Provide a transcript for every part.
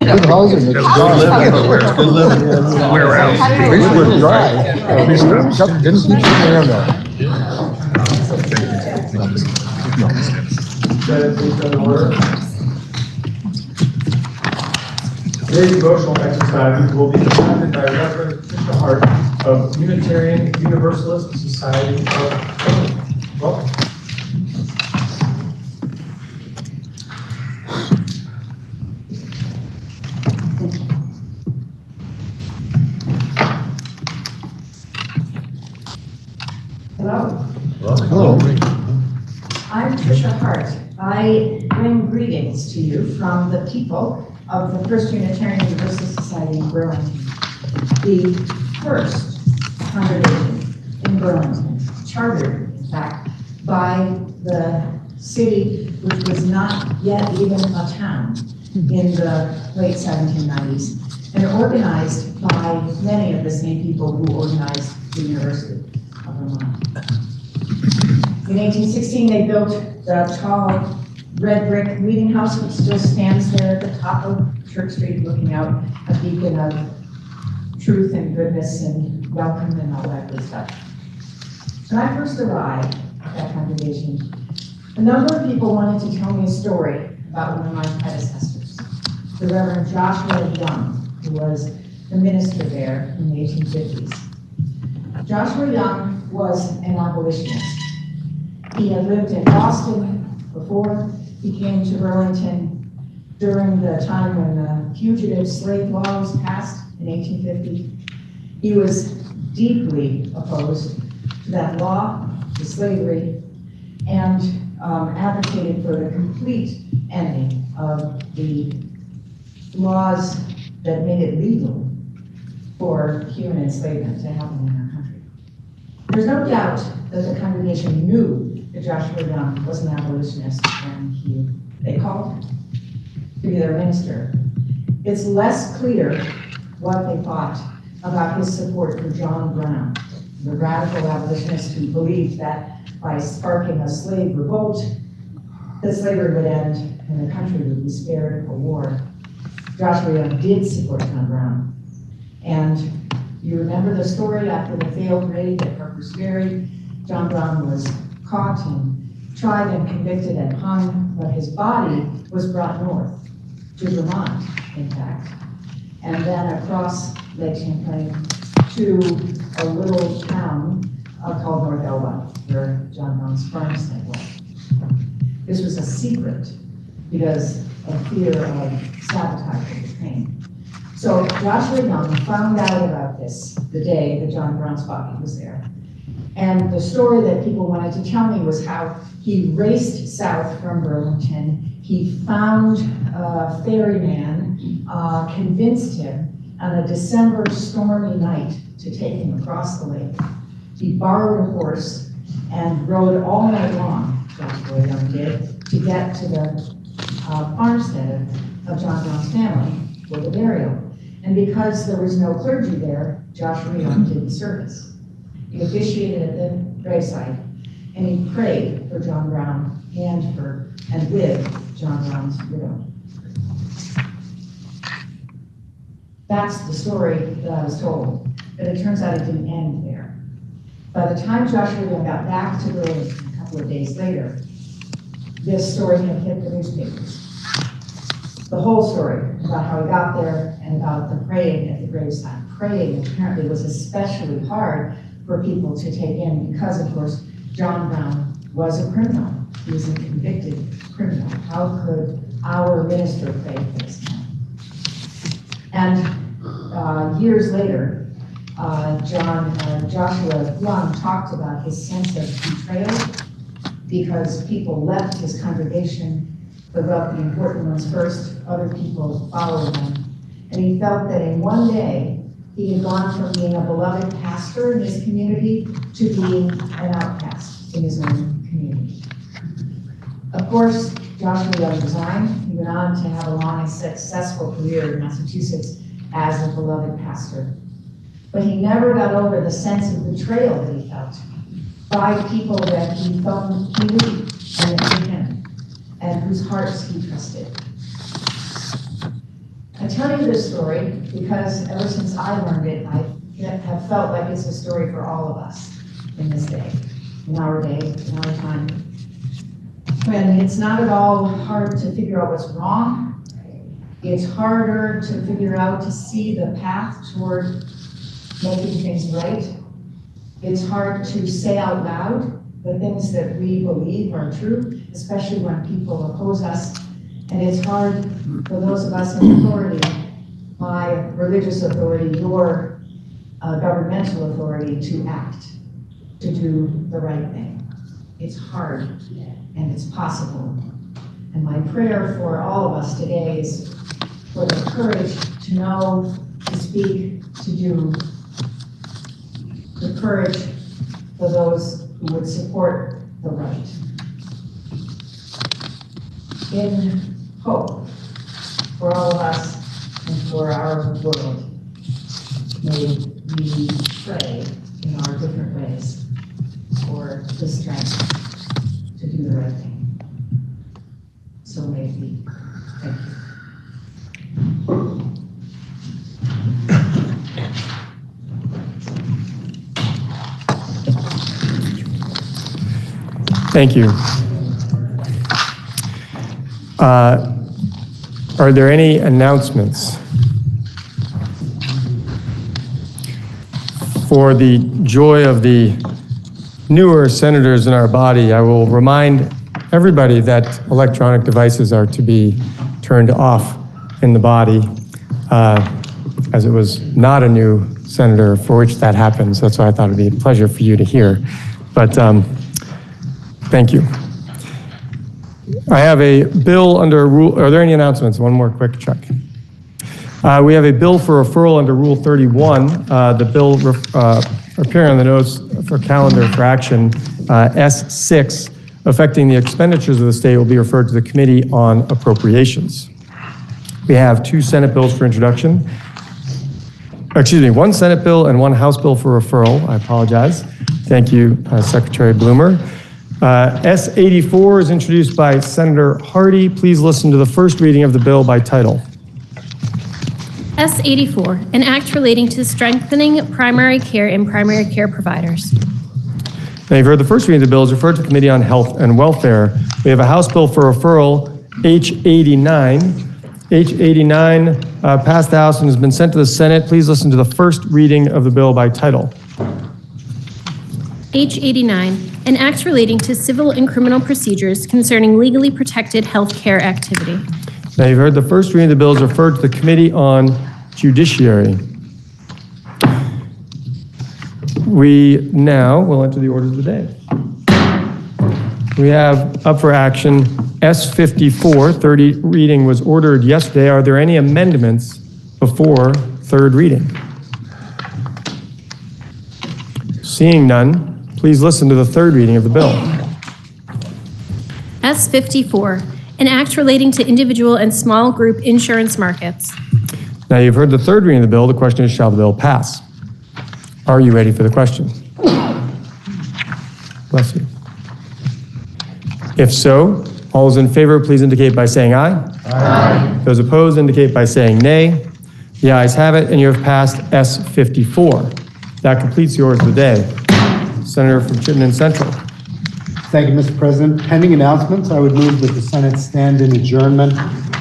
Good housing. It's dry. Good living. Where else? Beechwood dry. Didn't keep the air though. Today's devotional exercises will be conducted by Reverend Patricia Hart of Unitarian Universalist Society of Welcome. Hello, Hello. I'm Patricia Hart. I bring greetings to you from the people of the First Unitarian Universalist Society in Burlington, the first congregation in Burlington, chartered, in fact, by the city, which was not yet even a town in the late 1790s, and organized by many of the same people who organized the University of Vermont. In 1816, they built the tall red brick meeting house, which still stands there at the top of Church Street, looking out, a beacon of truth and goodness and welcome and all that good stuff. When I first arrived at that congregation, a number of people wanted to tell me a story about one of my predecessors, the Reverend Joshua Young, who was the minister there in the 1850s. Joshua Young was an abolitionist. He had lived in Boston before he came to Burlington during the time when the fugitive slave law was passed in 1850. He was deeply opposed to that law, to slavery, and advocated for the complete ending of the laws that made it legal for human enslavement to happen in our country. There's no doubt that the congregation knew that Joshua Young was an abolitionist when they called him to be their minister. It's less clear what they thought about his support for John Brown, the radical abolitionist who believed that by sparking a slave revolt, that slavery would end and the country would be spared a war. Joshua Young did support John Brown. And you remember the story after the failed raid at Harper's Ferry. John Brown was caught and tried and convicted and hung, but his body was brought north to Vermont, in fact, and then across Lake Champlain to a little town called North Elba, where John Brown's farmstead was. This was a secret because of fear of sabotage of the train. So Joshua Young found out about this the day that John Brown's body was there. And the story that people wanted to tell me was how he raced south from Burlington. He found a ferryman, convinced him on a December stormy night to take him across the lake. He borrowed a horse and rode all night long, Joshua Young did, to get to the farmstead of John Brown's family for the burial. And because there was no clergy there, Joshua Young did the service. He officiated at the gravesite, and he prayed for John Brown and with John Brown's widow. That's the story that I was told, but it turns out it didn't end there. By the time Joshua Young got back to Burlington a couple of days later, this story had hit the newspapers. The whole story about how he got there and about the praying at the gravesite. Praying apparently was especially hard for people to take in because, of course, John Brown was a criminal. He was a convicted criminal. How could our minister pray for this man? And years later, Joshua Young talked about his sense of betrayal because people left his congregation, but brought the important ones first, other people followed them. And he felt that in one day, he had gone from being a beloved pastor in his community to being an outcast in his own community. Of course, Joshua Young resigned. He went on to have a long and successful career in Massachusetts as a beloved pastor. But he never got over the sense of betrayal that he felt by people that he felt he knew and that knew him, and whose hearts he trusted. I tell you this story because ever since I learned it, I have felt like it's a story for all of us in this day, in our time. When it's not at all hard to figure out what's wrong, it's harder to figure out, to see the path toward making things right. It's hard to say out loud the things that we believe are true, especially when people oppose us. And it's hard for those of us in authority, my religious authority, your governmental authority, to act, to do the right thing. It's hard, and it's possible. And my prayer for all of us today is for the courage to know, to speak, to do, the courage for those who would support the right. In hope for all of us and for our world, may we pray in our different ways for the strength to do the right thing. So may it be. Thank you. Thank you. Are there any announcements? For the joy of the newer senators in our body, I will remind everybody that electronic devices are to be turned off in the body, as it was not a new senator for which that happens. That's why I thought it'd be a pleasure for you to hear. But thank you. I have a bill under rule. Are there any announcements? One more quick check. We have a bill for referral under Rule 31. The bill appearing on the notes for calendar for action, S6, affecting the expenditures of the state, will be referred to the Committee on Appropriations. We have 2 Senate bills for introduction. Excuse me, 1 Senate bill and 1 House bill for referral. I apologize. Thank you, Secretary Bloomer. S84 is introduced by Senator Hardy. Please listen to the first reading of the bill by title. S84, an act relating to strengthening primary care and primary care providers. Now you've heard the first reading of the bill is referred to the Committee on Health and Welfare. We have a House bill for referral, H89. H89 passed the House and has been sent to the Senate. Please listen to the first reading of the bill by title. H89, an act relating to civil and criminal procedures concerning legally protected health care activity. Now you've heard the first reading of the bill is referred to the Committee on Judiciary. We now will enter the orders of the day. We have up for action S54. Third reading was ordered yesterday. Are there any amendments before third reading? Seeing none, please listen to the third reading of the bill. S54, an act relating to individual and small group insurance markets. Now you've heard the third reading of the bill. The question is, shall the bill pass? Are you ready for the question? Bless you. If so, all those in favor, please indicate by saying aye. Aye. Those opposed indicate by saying nay. The ayes have it, and you have passed S54. That completes the orders of the day. Senator from Chittenden Central. Thank you, Mr. President. Pending announcements, I would move that the Senate stand in adjournment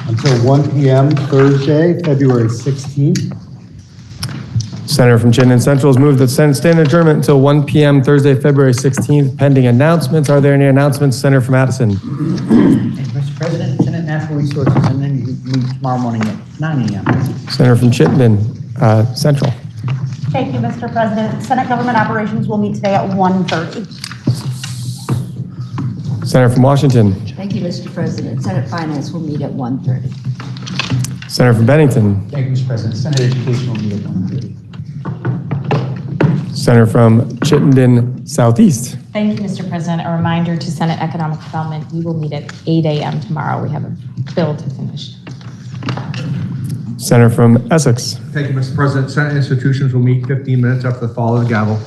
until 1 p.m. Thursday, February 16th. Senator from Chittenden Central has moved that the Senate stand in adjournment until 1 p.m. Thursday, February 16th. Pending announcements. Are there any announcements? Senator from Addison. Mr. President, Senate Natural Resources, and then you meet tomorrow morning at 9 a.m. Senator from Chittenden Central. Thank you, Mr. President. Senate Government Operations will meet today at 1:30. Senator from Washington. Thank you, Mr. President. Senate Finance will meet at 1:30. Senator from Bennington. Thank you, Mr. President. Senate Education will meet at 1:30. Senator from Chittenden Southeast. Thank you, Mr. President. A reminder to Senate Economic Development, we will meet at 8 a.m. tomorrow. We have a bill to finish. Senator from Essex. Thank you, Mr. President. Senate institutions will meet 15 minutes after the fall of the gavel.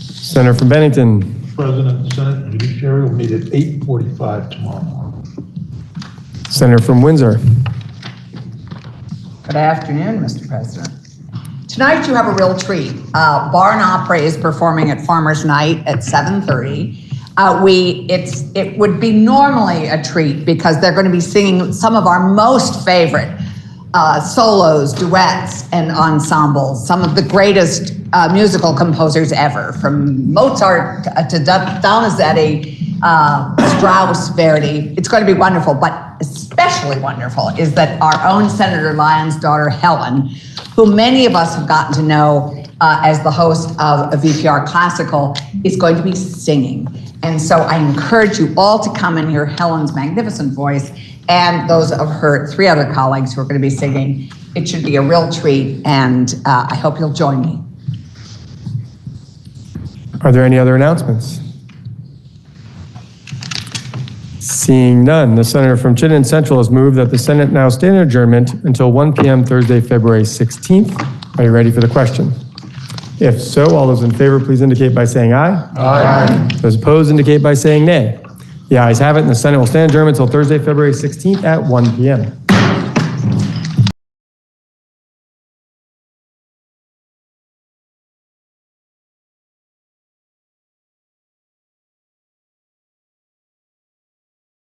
Senator from Bennington. President, the Senate Judiciary will meet at 8:45 tomorrow morning. Senator from Windsor. Good afternoon, Mr. President. Tonight you have a real treat. Barn Opera is performing at Farmers Night at 7:30. It would be normally a treat because they're going to be singing some of our most favorite solos, duets, and ensembles, some of the greatest musical composers ever, from Mozart to Donizetti, Strauss, Verdi. It's going to be wonderful, but especially wonderful is that our own Senator Lyons' daughter, Helen, who many of us have gotten to know as the host of VPR Classical, is going to be singing. And so I encourage you all to come and hear Helen's magnificent voice and those of her 3 other colleagues who are going to be singing. It should be a real treat, and I hope you'll join me. Are there any other announcements? Seeing none, the senator from Chittenden Central has moved that the Senate now stand in adjournment until 1 p.m. Thursday, February 16th. Are you ready for the question? If so, all those in favor, please indicate by saying aye. Aye. Those opposed indicate by saying nay. The ayes have it, and the Senate will stand adjourned until Thursday, February 16th at 1 p.m.